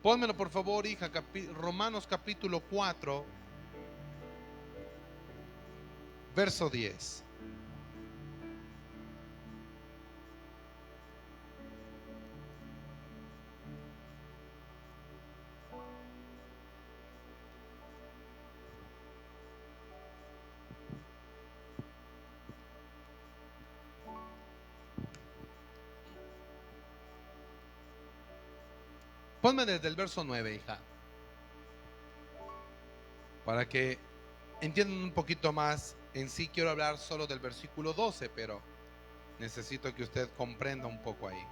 Pónmelo por favor, hija, Romanos capítulo 4, verso 10. Ponme desde el verso 9, hija, para que entiendan un poquito más. En sí quiero hablar solo del versículo 12, pero necesito que usted comprenda un poco ahí.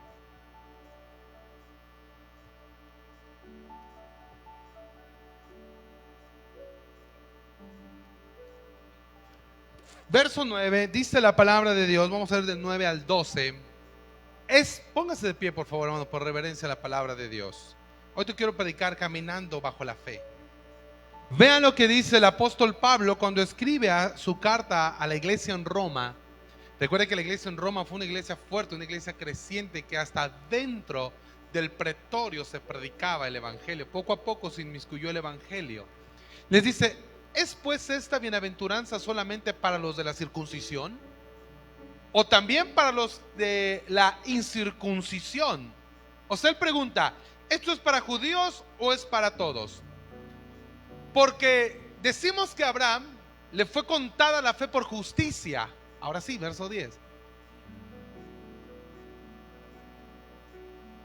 Verso 9, dice la palabra de Dios, vamos a ver del 9 al 12. Póngase de pie por favor, hermano, por reverencia a la palabra de Dios. Hoy te quiero predicar caminando bajo la fe. Vean lo que dice el apóstol Pablo cuando escribe su carta a la iglesia en Roma. Recuerde que la iglesia en Roma fue una iglesia fuerte, una iglesia creciente, que hasta dentro del pretorio se predicaba el evangelio. Poco a poco se inmiscuyó el evangelio. Les dice: ¿es pues esta bienaventuranza solamente para los de la circuncisión? ¿O también para los de la incircuncisión? O sea, él pregunta: ¿esto es para judíos o es para todos? Porque decimos que a Abraham le fue contada la fe por justicia. Ahora sí, verso 10.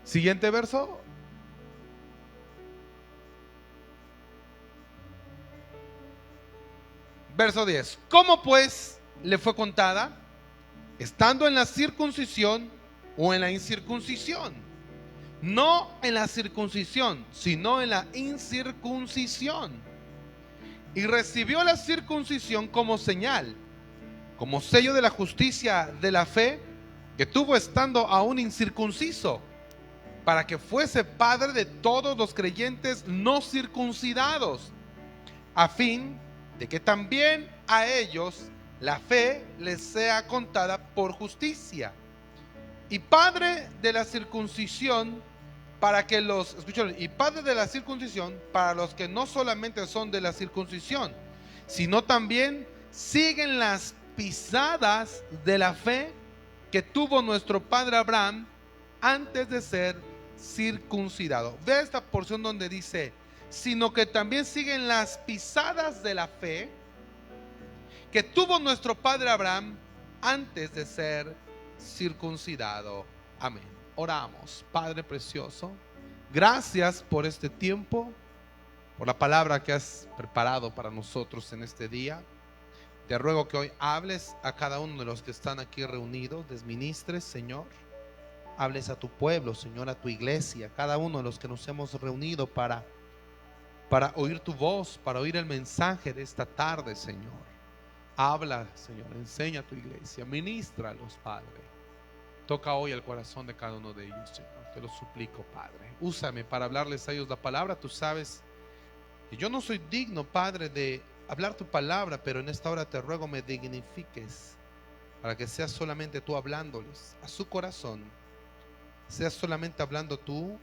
Siguiente verso. Verso 10. ¿Cómo pues le fue contada? ¿Estando en la circuncisión o en la incircuncisión? No en la circuncisión, sino en la incircuncisión. Y recibió la circuncisión como señal, como sello de la justicia de la fe que tuvo estando aún incircunciso, para que fuese padre de todos los creyentes no circuncidados, a fin de que también a ellos la fe les sea contada por justicia. Y padre de la circuncisión para que los, escuchen, y padre de la circuncisión para los que no solamente son de la circuncisión, sino también siguen las pisadas de la fe que tuvo nuestro padre Abraham antes de ser circuncidado. Ve esta porción donde dice: sino que también siguen las pisadas de la fe que tuvo nuestro padre Abraham antes de ser circuncidado. Amén. Oramos. Padre precioso, gracias por este tiempo, por la palabra que has preparado para nosotros en este día. Te ruego que hoy hables a cada uno de los que están aquí reunidos, les ministres, Señor. Hables a tu pueblo, Señor, a tu iglesia, a cada uno de los que nos hemos reunido para oír tu voz, para oír el mensaje de esta tarde, Señor. Habla, Señor, enseña a tu iglesia, ministralos, Padre. Toca hoy el corazón de cada uno de ellos, Señor. Te lo suplico, Padre. Úsame para hablarles a ellos la palabra. Tú sabes que yo no soy digno, Padre, de hablar tu palabra, pero en esta hora te ruego me dignifiques para que seas solamente tú hablándoles a su corazón. Seas solamente hablando tú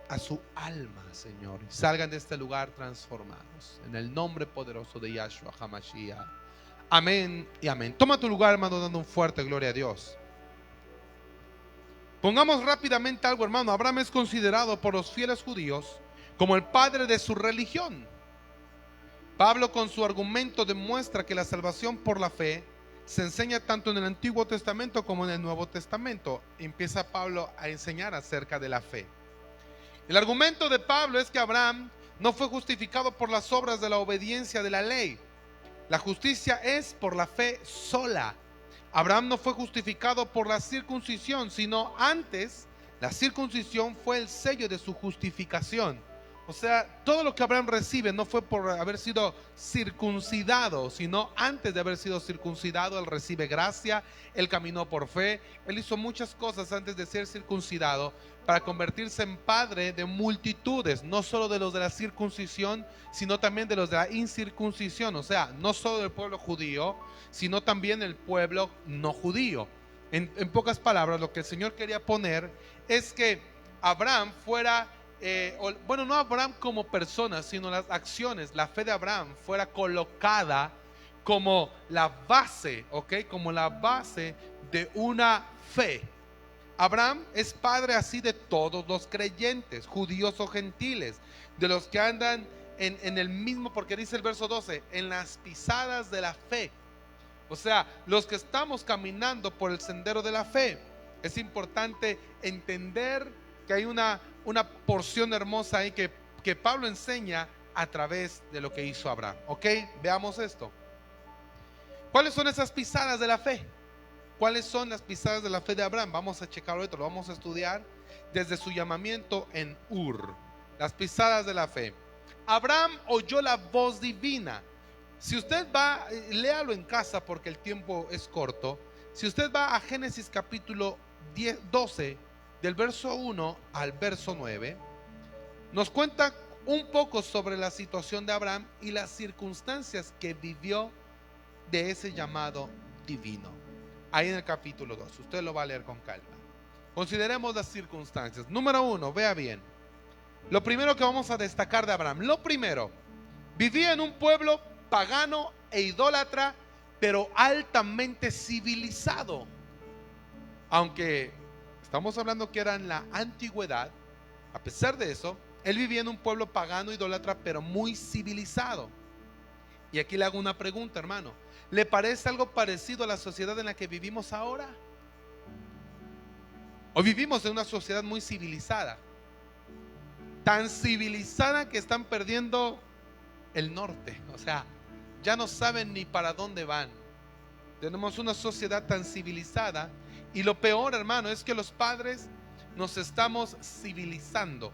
a su alma, Señor. Y salgan de este lugar transformados. En el nombre poderoso de Yahshua HaMashiach. Amén y amén. Toma tu lugar, hermano, dando un fuerte gloria a Dios. Pongamos rápidamente algo, hermano. Abraham es considerado por los fieles judíos como el padre de su religión. Pablo, con su argumento, demuestra que la salvación por la fe se enseña tanto en el Antiguo Testamento como en el Nuevo Testamento. Empieza Pablo a enseñar acerca de la fe. El argumento de Pablo es que Abraham no fue justificado por las obras de la obediencia de la ley. La justicia es por la fe sola. Abraham no fue justificado por la circuncisión, sino antes la circuncisión fue el sello de su justificación. O sea, todo lo que Abraham recibe no fue por haber sido circuncidado, sino antes de haber sido circuncidado, él recibe gracia, él caminó por fe, él hizo muchas cosas antes de ser circuncidado para convertirse en padre de multitudes, no solo de los de la circuncisión, sino también de los de la incircuncisión. O sea, no solo del pueblo judío, sino también el pueblo no judío. En pocas palabras, lo que el Señor quería poner es que Abraham fuera bueno, no Abraham como persona, sino las acciones, la fe de Abraham fuera colocada como la base, ¿ok? Como la base de una fe. Abraham es padre así de todos los creyentes, judíos o gentiles, de los que andan en el mismo, porque dice el verso 12, en las pisadas de la fe. O sea, los que estamos caminando por el sendero de la fe. Es importante entender que hay una porción hermosa ahí que Pablo enseña a través de lo que hizo Abraham. ¿Ok? Veamos esto. ¿Cuáles son esas pisadas de la fe? ¿Cuáles son las pisadas de la fe de Abraham? Vamos a checarlo esto, lo vamos a estudiar desde su llamamiento en Ur. Las pisadas de la fe. Abraham oyó la voz divina. Si usted va, léalo en casa porque el tiempo es corto. Si usted va a Génesis capítulo 12, del verso 1 al verso 9, nos cuenta un poco sobre la situación de Abraham y las circunstancias que vivió de ese llamado divino. Ahí en el capítulo 2, usted lo va a leer con calma. Consideremos las circunstancias. Número 1, vea bien. Lo primero que vamos a destacar de Abraham, lo primero, vivía en un pueblo pagano e idólatra, pero altamente civilizado. Aunque estamos hablando que era en la antigüedad, a pesar de eso, él vivía en un pueblo pagano, idólatra, pero muy civilizado. Y aquí le hago una pregunta, hermano. ¿Le parece algo parecido a la sociedad en la que vivimos ahora? Hoy vivimos en una sociedad muy civilizada. Tan civilizada que están perdiendo el norte. O sea, ya no saben ni para dónde van. Tenemos una sociedad tan civilizada. Y lo peor, hermano, es que los padres nos estamos civilizando.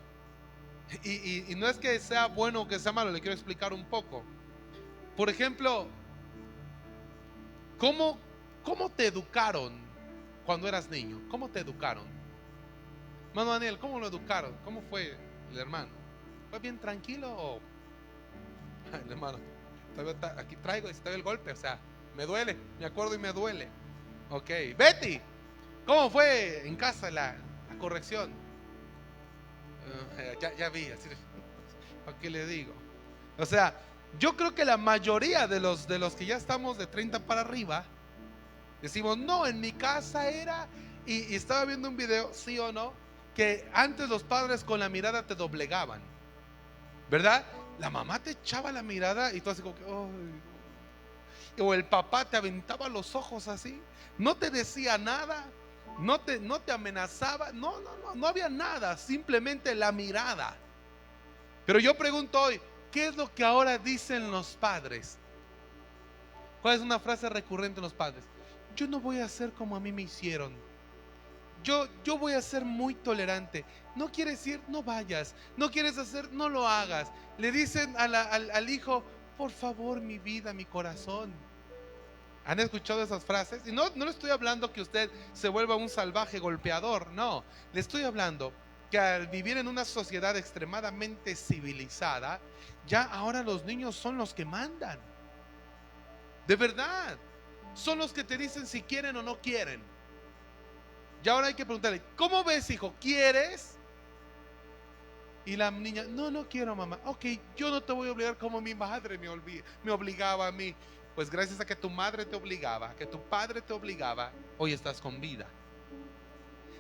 Y no es que sea bueno o que sea malo, le quiero explicar un poco. Por ejemplo, ¿cómo te educaron cuando eras niño? ¿Cómo te educaron? Hermano Daniel, ¿cómo lo educaron? ¿Cómo fue el hermano? ¿Fue bien tranquilo o...? Ay, hermano, aquí traigo y se te ve el golpe, o sea, me duele, me acuerdo y me duele. Ok, Betty, ¿cómo fue en casa la corrección? Ya vi, así, ¿para qué le digo? O sea, yo creo que la mayoría de los que ya estamos de 30 para arriba, decimos, no, en mi casa era, y estaba viendo un video, sí o no, que antes los padres con la mirada te doblegaban, ¿verdad? La mamá te echaba la mirada y tú así como que, ay. O el papá te aventaba los ojos así, no te decía nada, no te amenazaba, no había nada, simplemente la mirada. Pero yo pregunto hoy, ¿qué es lo que ahora dicen los padres? ¿Cuál es una frase recurrente en los padres? Yo no voy a hacer como a mí me hicieron. Yo voy a ser muy tolerante. No quieres ir, no vayas. No quieres hacer, no lo hagas. Le dicen al hijo, por favor, mi vida, mi corazón. ¿Han escuchado esas frases? Y no le estoy hablando que usted se vuelva un salvaje golpeador. No, le estoy hablando que al vivir en una sociedad extremadamente civilizada, ya ahora los niños son los que mandan. De verdad, son los que te dicen si quieren o no quieren. Y ahora hay que preguntarle, ¿cómo ves, hijo? ¿Quieres? Y la niña, no quiero, mamá. Ok, yo no te voy a obligar como mi madre me obligaba a mí. Pues gracias a que tu madre te obligaba, que tu padre te obligaba, hoy estás con vida.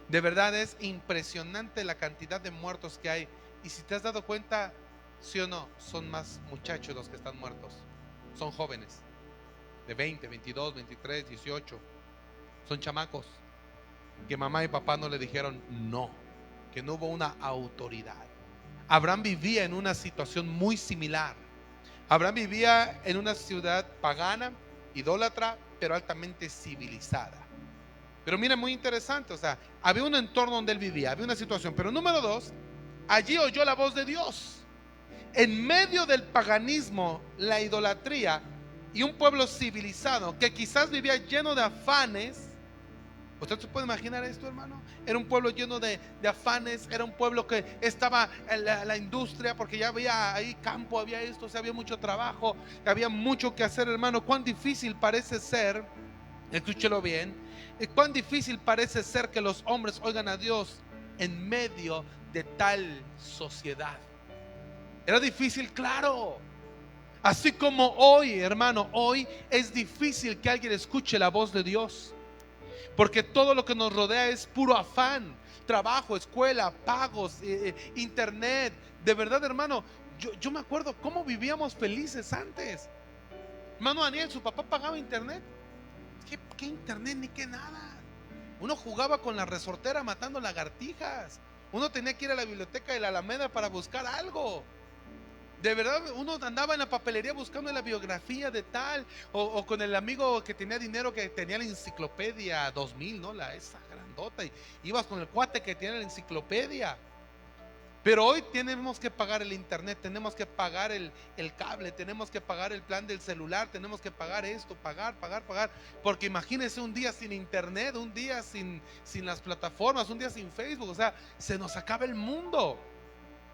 De verdad es impresionante la cantidad de muertos que hay. Y si te has dado cuenta, sí o no, son más muchachos los que están muertos. Son jóvenes, de 20, 22, 23, 18. Son chamacos que mamá y papá no le dijeron no, que no hubo una autoridad. Abraham vivía en una situación muy similar. Abraham vivía en una ciudad pagana, idólatra, pero altamente civilizada. Pero mira, muy interesante, o sea, había un entorno donde él vivía, había una situación. Pero número 2, allí oyó la voz de Dios. En medio del paganismo, la idolatría y un pueblo civilizado que quizás vivía lleno de afanes. ¿Usted se puede imaginar esto, hermano? Era un pueblo lleno de afanes, era un pueblo que estaba en la industria, porque ya había ahí campo, había esto, o sea, había mucho trabajo, había mucho que hacer, hermano. Cuán difícil parece ser, escúchelo bien, cuán difícil parece ser que los hombres oigan a Dios en medio de tal sociedad. Era difícil, claro. Así como hoy, hermano, hoy es difícil que alguien escuche la voz de Dios, porque todo lo que nos rodea es puro afán, trabajo, escuela, pagos, internet. De verdad, hermano, yo me acuerdo cómo vivíamos felices antes. Hermano Daniel, su papá pagaba internet. ¿Qué internet ni qué nada? Uno jugaba con la resortera matando lagartijas. Uno tenía que ir a la biblioteca de la Alameda para buscar algo. De verdad, uno andaba en la papelería buscando la biografía de tal, o con el amigo que tenía dinero, que tenía la enciclopedia 2000, ¿no? Esa grandota, y ibas con el cuate que tiene la enciclopedia. Pero hoy tenemos que pagar el internet, tenemos que pagar el cable, tenemos que pagar el plan del celular, tenemos que pagar esto, pagar. Porque imagínense un día sin internet, un día sin las plataformas, un día sin Facebook, o sea, se nos acaba el mundo.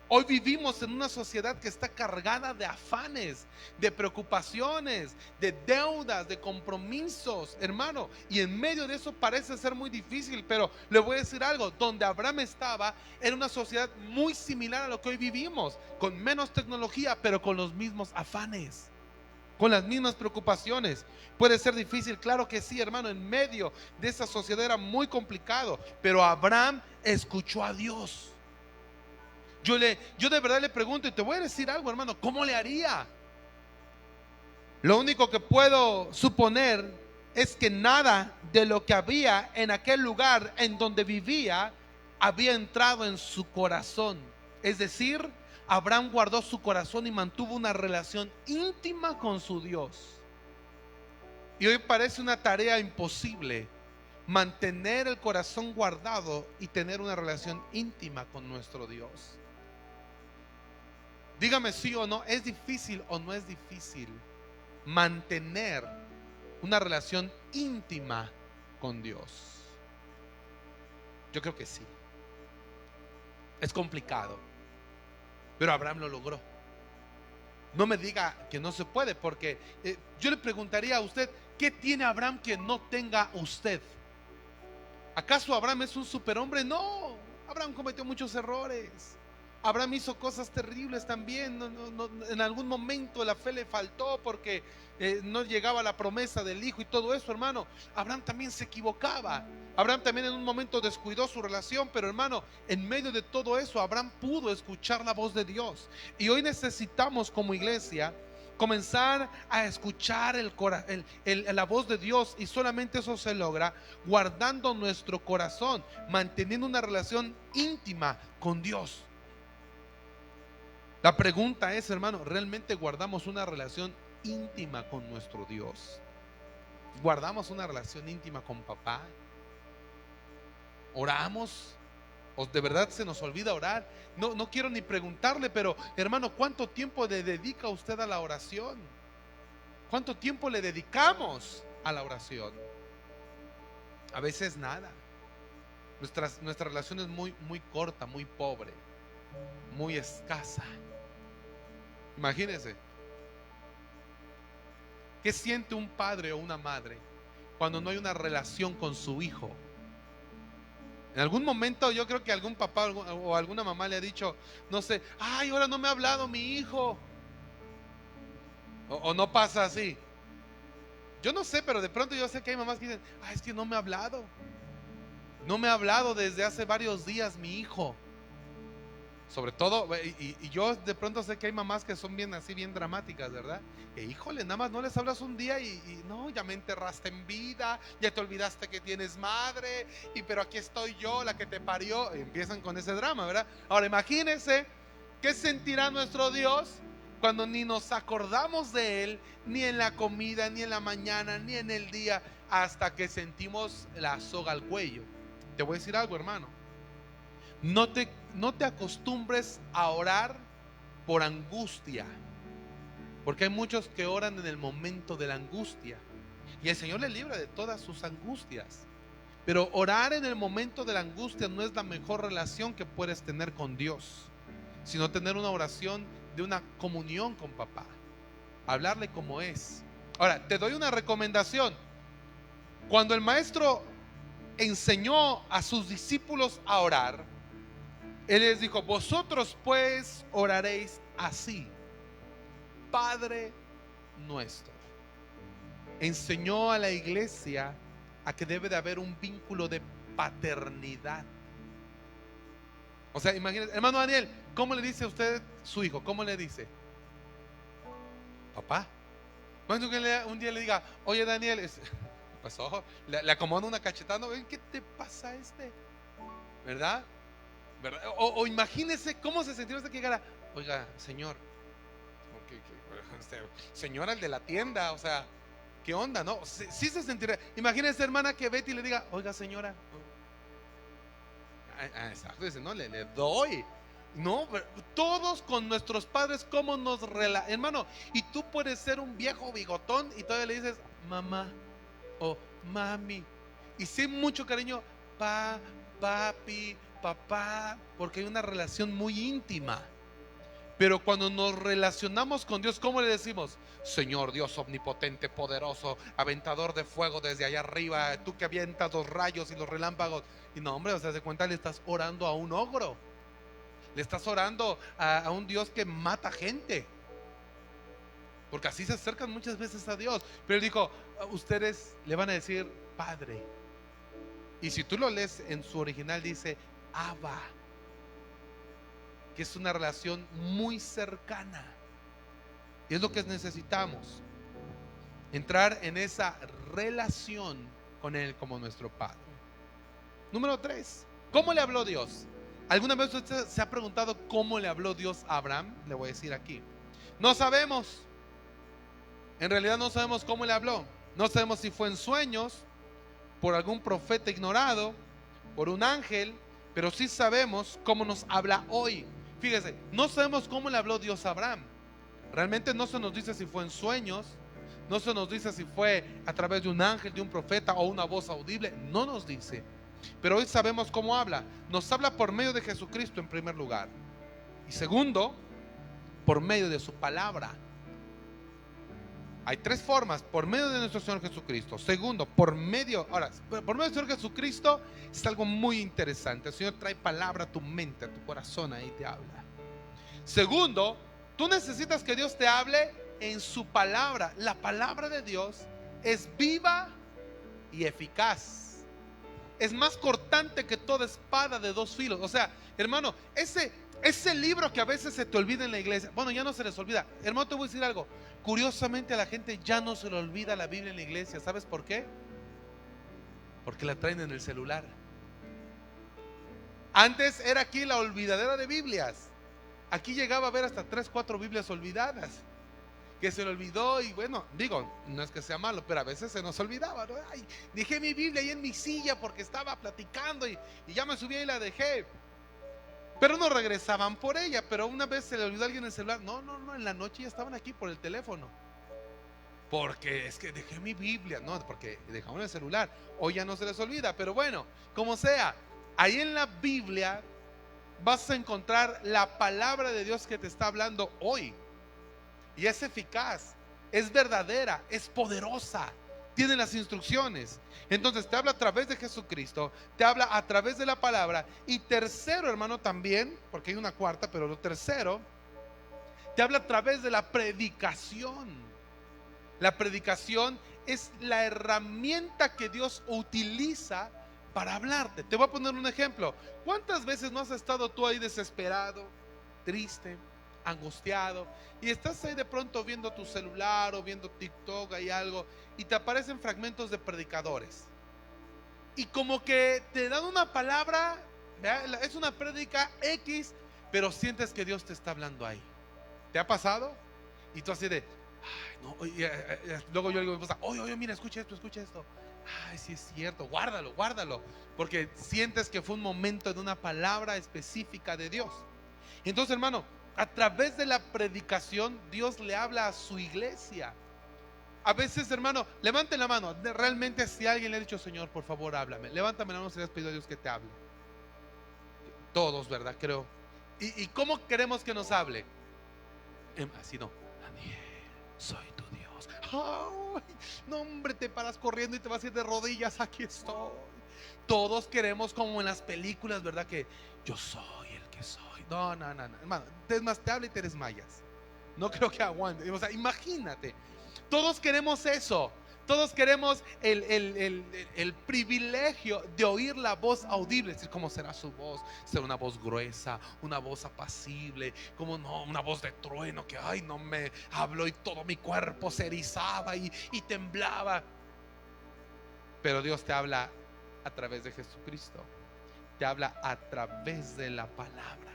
Hoy vivimos en una sociedad que está cargada de afanes, de preocupaciones, de deudas, de compromisos, hermano. Y en medio de eso parece ser muy difícil, pero le voy a decir algo: donde Abraham estaba era una sociedad muy similar a lo que hoy vivimos, con menos tecnología, pero con los mismos afanes, con las mismas preocupaciones. Puede ser difícil, claro que sí, hermano. En medio de esa sociedad era muy complicado, pero Abraham escuchó a Dios. Yo de verdad le pregunto, y te voy a decir algo, hermano: ¿cómo le haría? Lo único que puedo suponer es que nada de lo que había en aquel lugar en donde vivía había entrado en su corazón. Es decir, Abraham guardó su corazón y mantuvo una relación íntima con su Dios. Y hoy parece una tarea imposible mantener el corazón guardado y tener una relación íntima con nuestro Dios. Dígame sí o no, ¿es difícil o no es difícil mantener una relación íntima con Dios? Yo creo que sí. Es complicado, pero Abraham lo logró. No me diga que no se puede, porque yo le preguntaría a usted: ¿qué tiene Abraham que no tenga usted? ¿Acaso Abraham es un superhombre? No, Abraham cometió muchos errores. Abraham hizo cosas terribles también. En algún momento la fe le faltó porque no llegaba la promesa del hijo y todo eso, hermano. Abraham también se equivocaba. Abraham también en un momento descuidó su relación, pero hermano, en medio de todo eso, Abraham pudo escuchar la voz de Dios. Y hoy necesitamos como iglesia comenzar a escuchar la voz de Dios, y solamente eso se logra guardando nuestro corazón, manteniendo una relación íntima con Dios. La pregunta es, hermano: ¿realmente guardamos una relación íntima con nuestro Dios? ¿Guardamos una relación íntima con papá? ¿Oramos? ¿O de verdad se nos olvida orar? No quiero ni preguntarle, pero hermano, ¿cuánto tiempo le dedica usted a la oración? ¿Cuánto tiempo le dedicamos a la oración? A veces nada. Nuestra relación es muy corta, muy pobre, muy escasa. Imagínense, ¿qué siente un padre o una madre cuando no hay una relación con su hijo? En algún momento yo creo que algún papá o alguna mamá le ha dicho, no sé: ay, ahora no me ha hablado mi hijo. O no pasa así. Yo no sé, pero de pronto yo sé que hay mamás que dicen: ay, es que no me ha hablado. No me ha hablado desde hace varios días mi hijo. Sobre todo, y yo de pronto sé que hay mamás que son bien así, bien dramáticas, ¿verdad? Híjole, nada más no les hablas un día y no, ya me enterraste en vida, ya te olvidaste que tienes madre, pero aquí estoy yo, la que te parió. Y empiezan con ese drama, ¿verdad? Ahora imagínense qué sentirá nuestro Dios cuando ni nos acordamos de Él, ni en la comida, ni en la mañana, ni en el día, hasta que sentimos la soga al cuello. Te voy a decir algo, hermano: no te acostumbres a orar por angustia, porque hay muchos que oran en el momento de la angustia, y el Señor les libra de todas sus angustias. Pero orar en el momento de la angustia no es la mejor relación que puedes tener con Dios, sino tener una oración de una comunión con papá, hablarle como es. Ahora, te doy una recomendación. Cuando el maestro enseñó a sus discípulos a orar, Él les dijo: vosotros pues oraréis así: Padre nuestro. Enseñó a la iglesia a que debe de haber un vínculo de paternidad. O sea, imagínense, hermano Daniel, ¿cómo le dice a usted su hijo? ¿Cómo le dice? Papá. Cuando un día le diga: oye Daniel, ¿qué pasó? Le acomoda una cachetada. ¿Qué te pasa ¿Verdad? ¿Verdad? O imagínese cómo se sentiría usted que llegara: oiga, señor, señora, el de la tienda, o sea, ¿qué onda? ¿No? Sí se sentiría. Imagínese, hermana, que Betty le diga: oiga, señora. Exacto, dice: no, le doy. No, todos con nuestros padres, ¿cómo nos hermano? Y tú puedes ser un viejo bigotón y todavía le dices mamá o mami, y sin mucho cariño, papi, papá, porque hay una relación muy íntima. Pero cuando nos relacionamos con Dios, ¿cómo le decimos? Señor Dios omnipotente, poderoso, aventador de fuego desde allá arriba, tú que avientas los rayos y los relámpagos. Y no, hombre, o sea, se cuenta, le estás orando a un ogro. Le estás orando a un Dios que mata gente. Porque así se acercan muchas veces a Dios. Pero él dijo: ustedes le van a decir Padre. Y si tú lo lees en su original, dice Abba, que es una relación muy cercana. Y es lo que necesitamos: entrar en esa relación con Él como nuestro Padre. Número 3, ¿cómo le habló Dios? ¿Alguna vez usted se ha preguntado cómo le habló Dios a Abraham? Le voy a decir aquí. No sabemos. En realidad no sabemos cómo le habló. No sabemos si fue en sueños, por algún profeta ignorado, por un ángel, pero sí sabemos cómo nos habla hoy. Fíjese, no sabemos cómo le habló Dios a Abraham. Realmente no se nos dice si fue en sueños, no se nos dice si fue a través de un ángel, de un profeta o una voz audible. No nos dice. Pero hoy sabemos cómo habla. Nos habla por medio de Jesucristo en primer lugar. Y segundo, por medio de su palabra. Hay 3 formas: por medio de nuestro Señor Jesucristo. Segundo, por medio del Señor Jesucristo es algo muy interesante. El Señor trae palabra a tu mente, a tu corazón, ahí te habla. Segundo, tú necesitas que Dios te hable en su palabra. La palabra de Dios es viva y eficaz. Es más cortante que toda espada de 2 filos. O sea, hermano, ese libro que a veces se te olvida en la iglesia, bueno, ya no se les olvida. Hermano, te voy a decir algo. Curiosamente a la gente ya no se le olvida la Biblia en la iglesia. ¿Sabes por qué? Porque la traen en el celular. Antes era aquí la olvidadera de Biblias. Aquí llegaba a ver hasta 3, 4 Biblias olvidadas, que se le olvidó. Y bueno, digo, no es que sea malo, pero a veces se nos olvidaba, ¿no? Ay, dejé mi Biblia ahí en mi silla porque estaba platicando y ya me subí y la dejé. Pero no regresaban por ella. Pero una vez se le olvidó a alguien el celular. No, en la noche ya estaban aquí por el teléfono. Porque es que dejé mi Biblia. No, porque dejaron el celular. Hoy ya no se les olvida. Pero bueno, como sea, ahí en la Biblia vas a encontrar la palabra de Dios que te está hablando hoy. Y es eficaz, es verdadera, es poderosa, tiene las instrucciones. Entonces te habla a través de Jesucristo, te habla a través de la palabra. Y tercero, hermano, también, porque hay una cuarta, pero lo tercero, te habla a través de la predicación. La predicación es la herramienta que Dios utiliza para hablarte. Te voy a poner un ejemplo. ¿Cuántas veces no has estado tú ahí desesperado, triste, angustiado, y estás ahí de pronto viendo tu celular o viendo TikTok, hay algo, y te aparecen fragmentos de predicadores y como que te dan una palabra, ¿verdad? Es una prédica X, pero sientes que Dios te está hablando ahí? ¿Te ha pasado? Y tú así de, ay, no, luego yo digo a mi esposa: oye, mira, escucha esto. Ay, sí es cierto, guárdalo, porque sientes que fue un momento de una palabra específica de Dios. Entonces, hermano, a través de la predicación Dios le habla a su iglesia. A veces, hermano, levanten la mano. Realmente, si alguien le ha dicho: Señor, por favor, háblame. Levántame la mano si le has pedido a Dios que te hable. Todos, ¿verdad? Creo. ¿Y cómo queremos que nos hable? Así no. Daniel, soy tu Dios. Ay, no, hombre, te paras corriendo y te vas a ir de rodillas. Aquí estoy. Todos queremos, como en las películas, ¿verdad? Que yo soy el que soy. No, hermano, es más, te habla y te desmayas. No creo que aguante. O sea, imagínate. Todos queremos eso. Todos queremos el privilegio de oír la voz audible. Es decir, ¿cómo será su voz? ¿Será una voz gruesa, una voz apacible? ¿Cómo no? Una voz de trueno que, ay, no me habló y todo mi cuerpo se erizaba y temblaba. Pero Dios te habla a través de Jesucristo. Te habla a través de la palabra.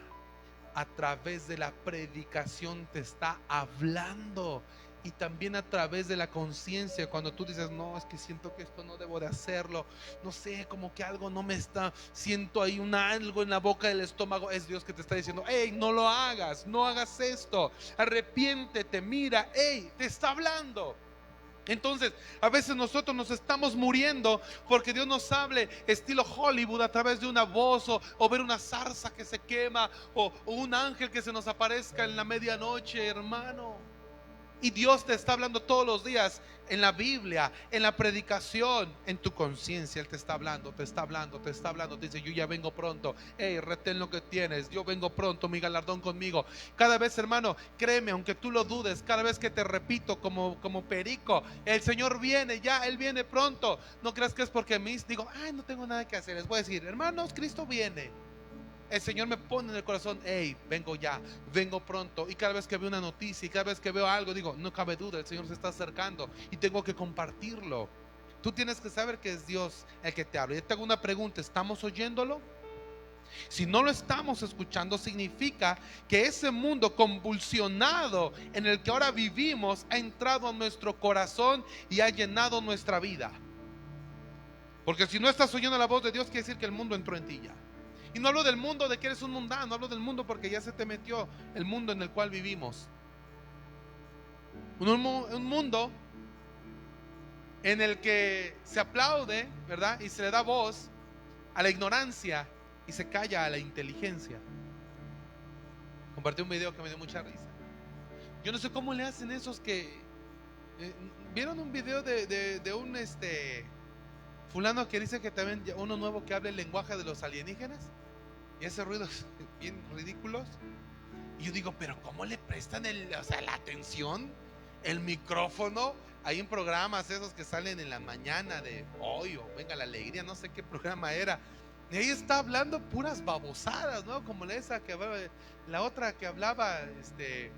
A través de la predicación te está hablando. Y también a través de la conciencia, cuando tú dices, no, es que siento que esto no debo de hacerlo, no sé, como que algo no me está, siento ahí algo en la boca del estómago. Es Dios que te está diciendo, hey, no lo hagas, no hagas esto, arrepiéntete, mira, hey, te está hablando. Entonces, a veces nosotros nos estamos muriendo porque Dios nos hable estilo Hollywood a través de una voz, o ver una zarza que se quema, o un ángel que se nos aparezca en la medianoche, hermano. Y Dios te está hablando todos los días en la Biblia, en la predicación, en tu conciencia. Él te está hablando, te está hablando, te está hablando. Te dice, yo ya vengo pronto. Hey, retén lo que tienes. Yo vengo pronto, mi galardón conmigo. Cada vez, hermano, créeme, aunque tú lo dudes, cada vez que te repito como perico, el Señor viene ya, Él viene pronto. No creas que es porque me digo, ay, no tengo nada que hacer. Les voy a decir, hermanos, Cristo viene. El Señor me pone en el corazón, hey, vengo ya, vengo pronto. Y cada vez que veo una noticia y cada vez que veo algo, digo, no cabe duda, el Señor se está acercando y tengo que compartirlo. Tú tienes que saber que es Dios el que te habla. Yo te hago una pregunta, ¿estamos oyéndolo? Si no lo estamos escuchando, significa que ese mundo convulsionado en el que ahora vivimos ha entrado a nuestro corazón y ha llenado nuestra vida. Porque si no estás oyendo la voz de Dios, quiere decir que el mundo entró en ti ya. Y no hablo del mundo de que eres un mundano, hablo del mundo porque ya se te metió el mundo en el cual vivimos. Un mundo en el que se aplaude, ¿verdad? Y se le da voz a la ignorancia y se calla a la inteligencia. Compartí un video que me dio mucha risa. Yo no sé cómo le hacen esos que... ¿Vieron un video de un fulano que dice que también uno nuevo que habla el lenguaje de los alienígenas? Y ese ruido es bien ridículos. Y yo digo, pero ¿cómo le prestan la atención? El micrófono. Hay en programas esos que salen en la mañana de hoy, o Venga la Alegría, no sé qué programa era. Y ahí está hablando puras babosadas, ¿no? Como la otra que hablaba, de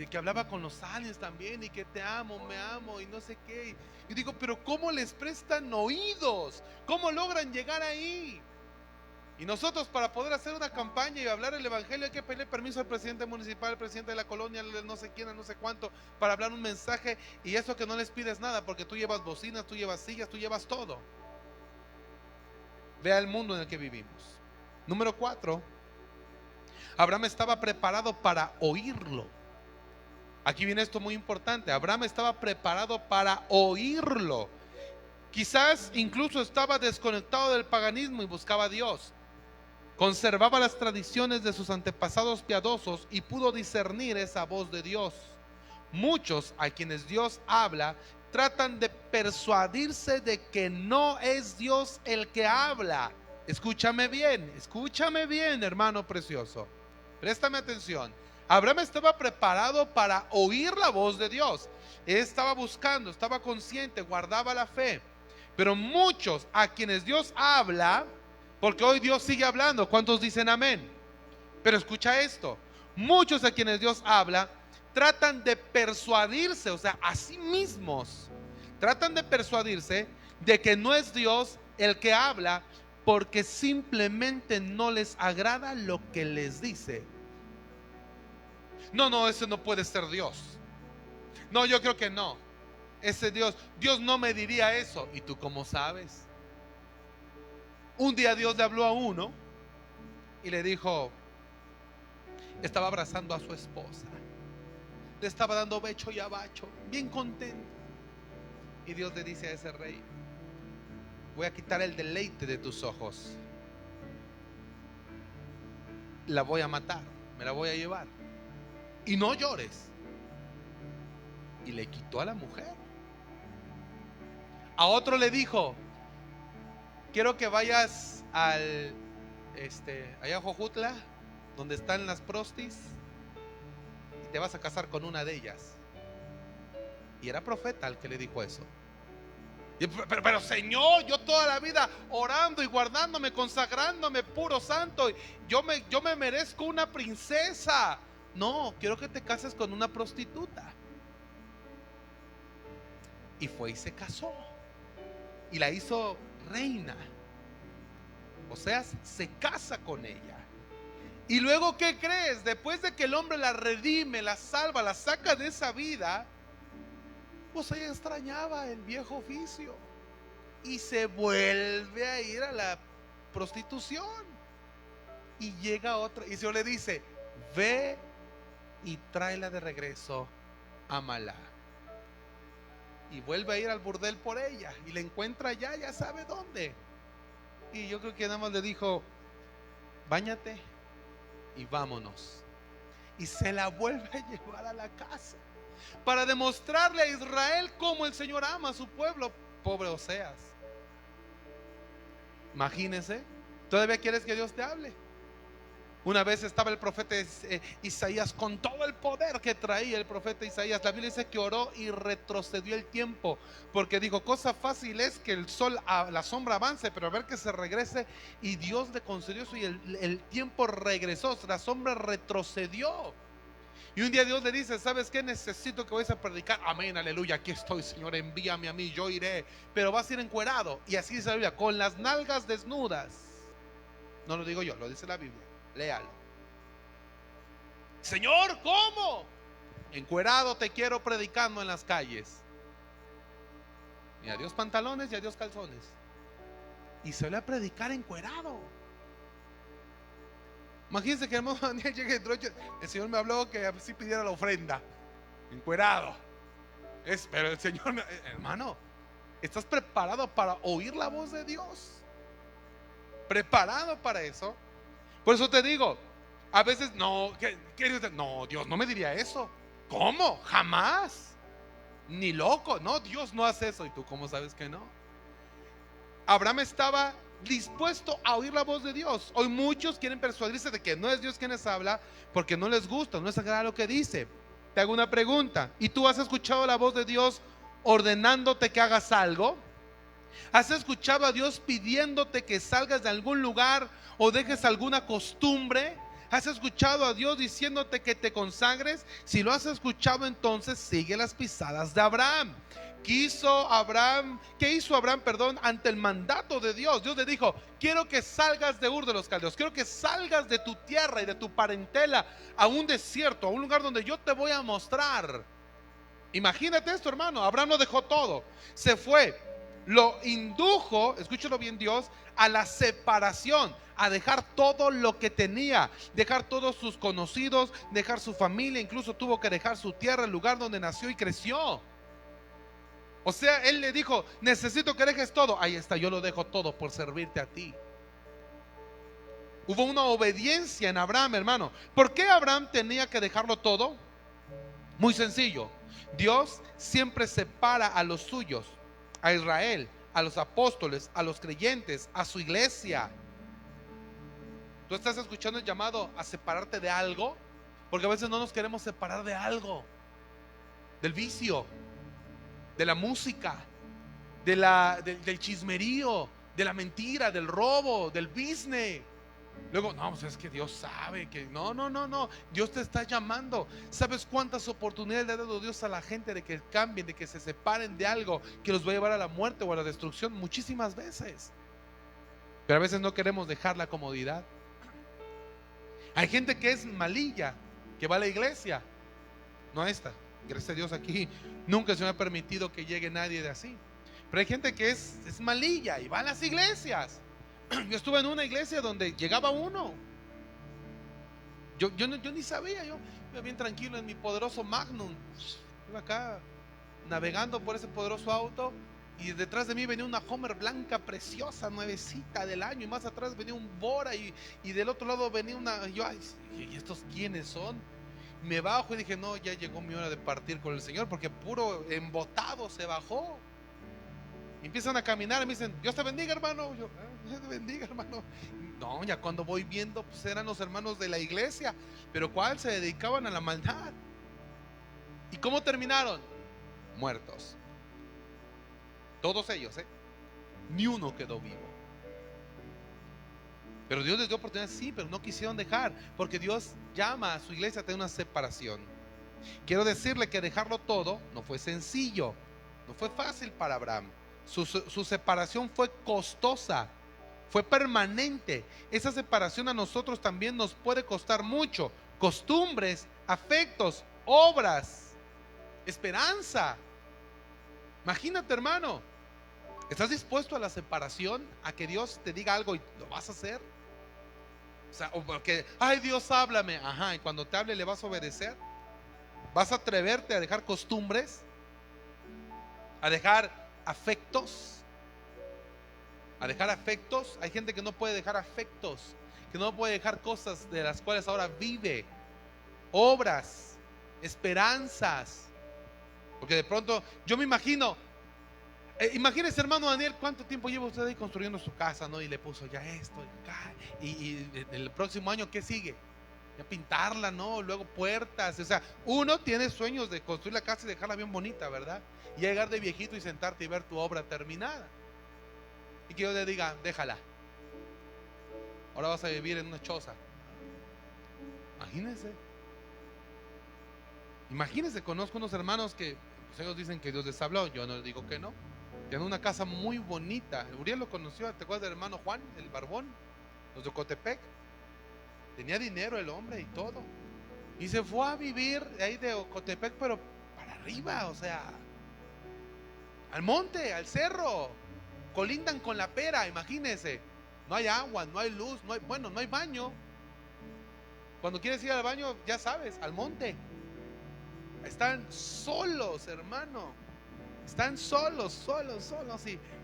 que hablaba con los aliens también, y que te amo, me amo, y no sé qué. Y digo, pero ¿cómo les prestan oídos? ¿Cómo logran llegar ahí? Y nosotros, para poder hacer una campaña y hablar el evangelio, hay que pedirle permiso al presidente municipal, al presidente de la colonia, no sé quién, no sé cuánto, para hablar un mensaje. Y eso que no les pides nada, porque tú llevas bocinas, tú llevas sillas, tú llevas todo. Vea el mundo en el que vivimos. Número 4, Abraham estaba preparado para oírlo. Aquí viene esto muy importante. Abraham estaba preparado para oírlo. Quizás incluso estaba desconectado del paganismo y buscaba a Dios. Conservaba las tradiciones de sus antepasados piadosos y pudo discernir esa voz de Dios. Muchos a quienes Dios habla tratan de persuadirse de que no es Dios el que habla. Escúchame bien, hermano precioso. Préstame atención. Abraham estaba preparado para oír la voz de Dios. Él estaba buscando, estaba consciente, guardaba la fe. Pero muchos a quienes Dios habla, porque hoy Dios sigue hablando, ¿cuántos dicen amén? Pero escucha esto, muchos a quienes Dios habla tratan de persuadirse, o sea, a sí mismos, tratan de persuadirse de que no es Dios el que habla, porque simplemente no les agrada lo que les dice. No, ese no puede ser Dios. No, yo creo que no. Ese Dios no me diría eso. ¿Y tú cómo sabes? Un día Dios le habló a uno y le dijo, estaba abrazando a su esposa, le estaba dando becho y abacho, bien contento. Y Dios le dice a ese rey, voy a quitar el deleite de tus ojos, la voy a matar, me la voy a llevar, y no llores. Y le quitó a la mujer. A otro le dijo, quiero que vayas allá a Jojutla, donde están las prostis y te vas a casar con una de ellas. Y era profeta el que le dijo eso. Pero Señor, yo toda la vida orando y guardándome, consagrándome puro santo, yo me merezco una princesa. No, quiero que te cases con una prostituta. Y fue y se casó y la hizo reina. O sea, se casa con ella. Y luego, ¿qué crees? Después de que el hombre la redime, la salva, la saca de esa vida, pues ella extrañaba el viejo oficio y se vuelve a ir a la prostitución. Y llega otra y el Señor le dice: ve y tráela de regreso, ámala. Y vuelve a ir al burdel por ella y la encuentra allá, ya sabe dónde. Y yo creo que nada más le dijo: báñate y vámonos. Y se la vuelve a llevar a la casa para demostrarle a Israel cómo el Señor ama a su pueblo. Pobre Oseas. Imagínense, ¿todavía quieres que Dios te hable? Una vez estaba el profeta Isaías con todo el poder que traía el profeta Isaías. La Biblia dice que oró y retrocedió el tiempo, porque dijo: cosa fácil es que el sol, la sombra avance, pero a ver que se regrese. Y Dios le concedió eso y el tiempo regresó, la sombra retrocedió. Y un día Dios le dice: ¿sabes qué? Necesito que vayas a predicar. Amén, aleluya, aquí estoy, Señor, envíame a mí, yo iré. Pero vas a ir encuerado. Y así dice la Biblia, con las nalgas desnudas. No lo digo yo, lo dice la Biblia. Léalo. Señor, ¿cómo? Encuerado te quiero predicando en las calles. Y adiós pantalones y adiós calzones. Y se va a predicar encuerado. Imagínense que el hermano Daniel llegue dentro. El Señor me habló que así pidiera la ofrenda. Encuerado. Pero el Señor, hermano, ¿estás preparado para oír la voz de Dios? ¿Preparado para eso? Por eso te digo, a veces no, no, Dios no me diría eso. ¿Cómo? Jamás. Ni loco. No, Dios no hace eso. ¿Y tú cómo sabes que no? Abraham estaba dispuesto a oír la voz de Dios. Hoy muchos quieren persuadirse de que no es Dios quien les habla porque no les gusta, no les agrada lo que dice. Te hago una pregunta: ¿y tú has escuchado la voz de Dios ordenándote que hagas algo? ¿Has escuchado a Dios pidiéndote que salgas de algún lugar o dejes alguna costumbre? ¿Has escuchado a Dios diciéndote que te consagres? Si lo has escuchado, entonces sigue las pisadas de Abraham. ¿Qué hizo Abraham ante el mandato de Dios? Dios le dijo: quiero que salgas de Ur de los Caldeos, quiero que salgas de tu tierra y de tu parentela a un desierto, a un lugar donde yo te voy a mostrar. Imagínate esto, hermano. Abraham lo dejó todo, se fue, lo indujo, escúchalo bien, Dios, a la separación, a dejar todo lo que tenía, dejar todos sus conocidos, dejar su familia, incluso tuvo que dejar su tierra, el lugar donde nació y creció. O sea, él le dijo: necesito que dejes todo. Ahí está, yo lo dejo todo por servirte a ti. Hubo una obediencia en Abraham, hermano. ¿Por qué Abraham tenía que dejarlo todo? Muy sencillo. Dios siempre separa a los suyos, a Israel, a los apóstoles, a los creyentes, a su iglesia. ¿Tú estás escuchando el llamado a separarte de algo? Porque a veces no nos queremos separar de algo, del vicio, de la música, del chismerío, de la mentira, del robo, del business. Luego, no, pues es que Dios sabe que no. Dios te está llamando. ¿Sabes cuántas oportunidades le ha dado Dios a la gente de que cambien, de que se separen de algo que los va a llevar a la muerte o a la destrucción? Muchísimas veces. Pero a veces no queremos dejar la comodidad. Hay gente que es malilla, que va a la iglesia, no a esta. Gracias a Dios aquí nunca se me ha permitido que llegue nadie de así. Pero hay gente que es malilla y va a las iglesias. Yo estuve en una iglesia donde llegaba uno. Yo ni sabía. Yo iba bien tranquilo en mi poderoso Magnum. Iba acá navegando por ese poderoso auto, y detrás de mí venía una Homer blanca preciosa, nuevecita del año, y más atrás venía un Bora, y del otro lado venía una. Yo, ay, ¿y estos quiénes son? Me bajo y dije: no, ya llegó mi hora de partir con el Señor, porque puro embotado se bajó. Empiezan a caminar y me dicen, Dios te bendiga, hermano. Yo, Dios te bendiga, hermano. No, ya cuando voy viendo, pues eran los hermanos de la iglesia, pero ¿cuál? Se dedicaban a la maldad. ¿Y cómo terminaron? Muertos. Todos ellos, ni uno quedó vivo. Pero Dios les dio oportunidad, sí, pero no quisieron dejar, porque Dios llama a su iglesia a tener una separación. Quiero decirle que dejarlo todo no fue sencillo, no fue fácil para Abraham. Su separación fue costosa, fue permanente. Esa separación a nosotros también nos puede costar mucho. Costumbres, afectos, obras, esperanza. Imagínate, hermano, ¿estás dispuesto a la separación? A que Dios te diga algo y lo vas a hacer. O sea, o porque, ay, Dios, háblame. Ajá, y cuando te hable, ¿le vas a obedecer? ¿Vas a atreverte a dejar costumbres? ¿A dejar afectos? ¿A dejar afectos? Hay gente que no puede dejar afectos, que no puede dejar cosas de las cuales ahora vive, obras, esperanzas. Porque de pronto, yo me imagino, imagínese, hermano Daniel, cuánto tiempo lleva usted ahí construyendo su casa, ¿no? Y le puso ya esto, y el próximo año, ¿qué sigue? Ya pintarla, ¿no? Luego puertas. O sea, uno tiene sueños de construir la casa y dejarla bien bonita, ¿verdad? Y llegar de viejito y sentarte y ver tu obra terminada. Y que yo le diga, déjala. Ahora vas a vivir en una choza. Imagínense. Imagínense, conozco unos hermanos que pues ellos dicen que Dios les habló. Yo no les digo que no. Tienen una casa muy bonita. Uriel lo conoció, ¿te acuerdas del hermano Juan, el barbón? Los de Ocotepec. Tenía dinero el hombre y todo. Y se fue a vivir ahí de Ocotepec, pero para arriba, o sea, al monte, al cerro. Colindan con La Pera, imagínense. No hay agua, no hay luz, no hay baño. Cuando quieres ir al baño, ya sabes, al monte. Están solos, hermano. Están solos.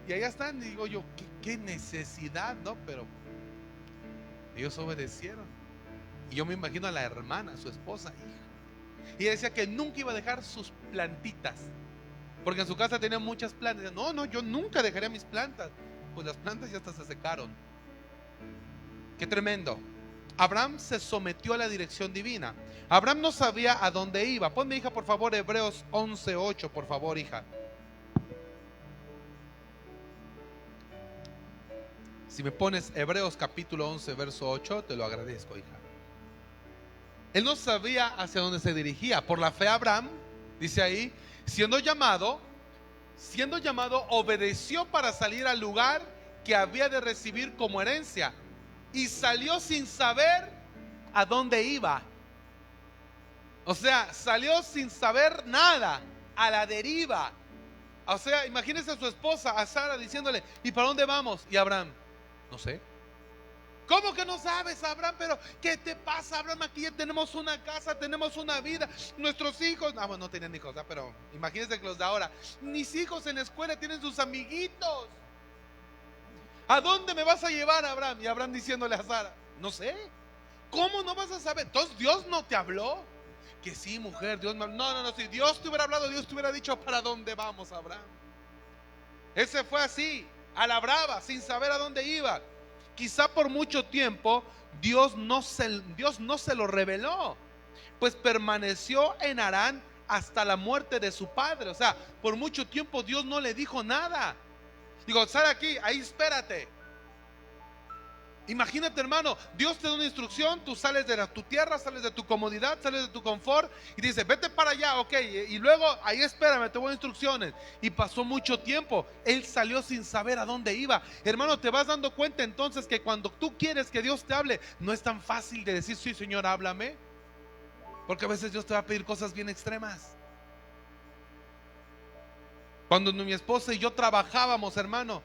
Y allá están, digo yo, qué necesidad, ¿no? Pero ellos obedecieron. Y yo me imagino a la hermana, su esposa, hija. Y ella decía que nunca iba a dejar sus plantitas, porque en su casa tenía muchas plantas. No, yo nunca dejaría mis plantas. Pues las plantas ya hasta se secaron. Qué tremendo. Abraham se sometió a la dirección divina. Abraham no sabía a dónde iba. Ponme, hija, por favor, Hebreos 11:8, por favor, hija. Si me pones Hebreos capítulo 11, verso 8, te lo agradezco, hija. Él no sabía hacia dónde se dirigía. Por la fe Abraham, dice ahí, siendo llamado, obedeció para salir al lugar que había de recibir como herencia, y salió sin saber a dónde iba. O sea, salió sin saber nada, a la deriva. O sea, imagínense a su esposa, a Sara, diciéndole, ¿y para dónde vamos? Y Abraham, no sé. ¿Cómo que no sabes, Abraham? Pero ¿qué te pasa, Abraham? Aquí ya tenemos una casa, tenemos una vida, nuestros hijos, bueno, no tenían hijos, ¿eh? Pero imagínense que los de ahora, mis hijos en la escuela tienen sus amiguitos. ¿A dónde me vas a llevar, Abraham? Y Abraham diciéndole a Sara, no sé. ¿Cómo no vas a saber? Entonces Dios no te habló. Que sí, mujer, Dios me habló. No, si Dios te hubiera hablado, Dios te hubiera dicho para dónde vamos, Abraham. Ese fue así, a la brava, sin saber a dónde iba. Quizá por mucho tiempo Dios no se lo reveló, pues permaneció en Harán hasta la muerte de su padre. O sea, por mucho tiempo Dios no le dijo nada. Digo, sal aquí, ahí espérate. Imagínate, hermano, Dios te da una instrucción, tú sales de tu tierra, sales de tu comodidad, sales de tu confort y dice, vete para allá, ok, y luego ahí espérame, te voy a dar instrucciones. Y pasó mucho tiempo, él salió sin saber a dónde iba. Hermano, te vas dando cuenta entonces que cuando tú quieres que Dios te hable, no es tan fácil de decir, sí, Señor, háblame, porque a veces Dios te va a pedir cosas bien extremas. Cuando mi esposa y yo trabajábamos, hermano,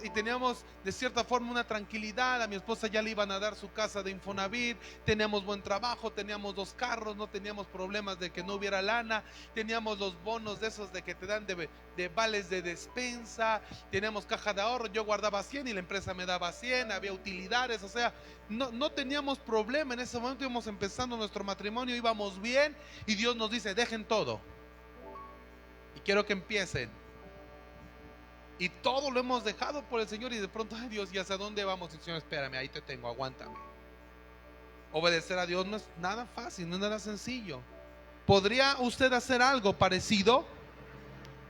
y teníamos de cierta forma una tranquilidad. A mi esposa ya le iban a dar su casa de Infonavit, teníamos buen trabajo, teníamos 2 carros, no teníamos problemas de que no hubiera lana, teníamos los bonos de esos de que te dan de vales de despensa, teníamos caja de ahorro, yo guardaba 100 y la empresa me daba 100, había utilidades, o sea, no teníamos problema. En ese momento íbamos empezando nuestro matrimonio, íbamos bien y Dios nos dice, dejen todo. Y quiero que empiecen Y todo lo hemos dejado por el Señor y de pronto, ay Dios, ¿y hacia dónde vamos? Y el Señor, espérame, ahí te tengo, aguántame. Obedecer a Dios no es nada fácil, no es nada sencillo. ¿Podría usted hacer algo parecido?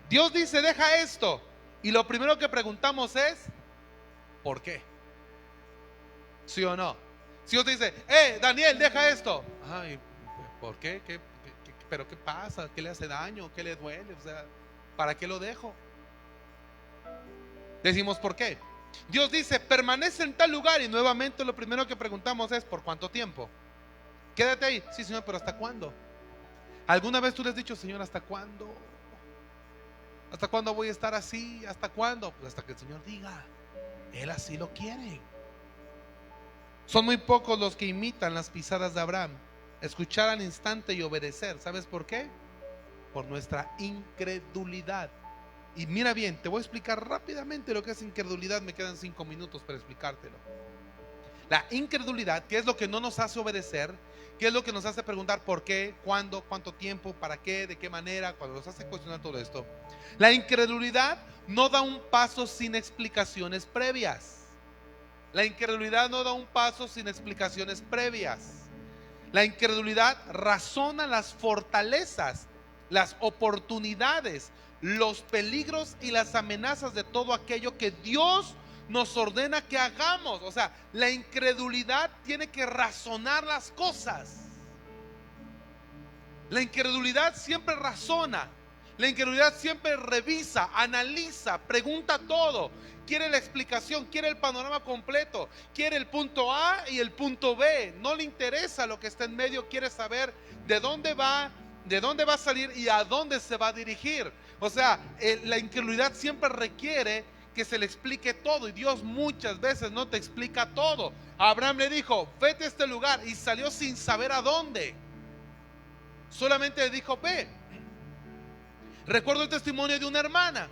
Dios dice, deja esto. Y lo primero que preguntamos es, ¿por qué? ¿Sí o no? Si Dios te dice, Daniel, deja esto. Ay, ¿por qué? ¿Pero qué pasa? ¿Qué le hace daño? ¿Qué le duele? O sea, ¿para qué lo dejo? Decimos, ¿por qué? Dios dice, permanece en tal lugar. Y nuevamente lo primero que preguntamos es, ¿por cuánto tiempo? Quédate ahí. Sí, Señor, pero ¿hasta cuándo? ¿Alguna vez tú le has dicho, Señor, ¿hasta cuándo? ¿Hasta cuándo voy a estar así? ¿Hasta cuándo? Pues hasta que el Señor diga. Él así lo quiere. Son muy pocos los que imitan las pisadas de Abraham. Escuchar al instante y obedecer. ¿Sabes por qué? Por nuestra incredulidad. Y mira bien, te voy a explicar rápidamente lo que es incredulidad. Me quedan 5 minutos para explicártelo. La incredulidad, ¿qué es lo que no nos hace obedecer? ¿Qué es lo que nos hace preguntar por qué, cuándo, cuánto tiempo, para qué, de qué manera? Cuando nos hace cuestionar todo esto. La incredulidad no da un paso sin explicaciones previas. La incredulidad no da un paso sin explicaciones previas. La incredulidad razona las fortalezas, las oportunidades, los peligros y las amenazas de todo aquello que Dios nos ordena que hagamos. O sea, la incredulidad tiene que razonar las cosas. La incredulidad siempre razona. La incredulidad siempre revisa, analiza, pregunta todo. Quiere la explicación, quiere el panorama completo, quiere el punto A y el punto B. No le interesa lo que está en medio, quiere saber de dónde va a salir y a dónde se va a dirigir. O sea, la incredulidad siempre requiere que se le explique todo, y Dios muchas veces no te explica todo. A Abraham le dijo, vete a este lugar, y salió sin saber a dónde. Solamente le dijo, ve. Recuerdo el testimonio de una hermana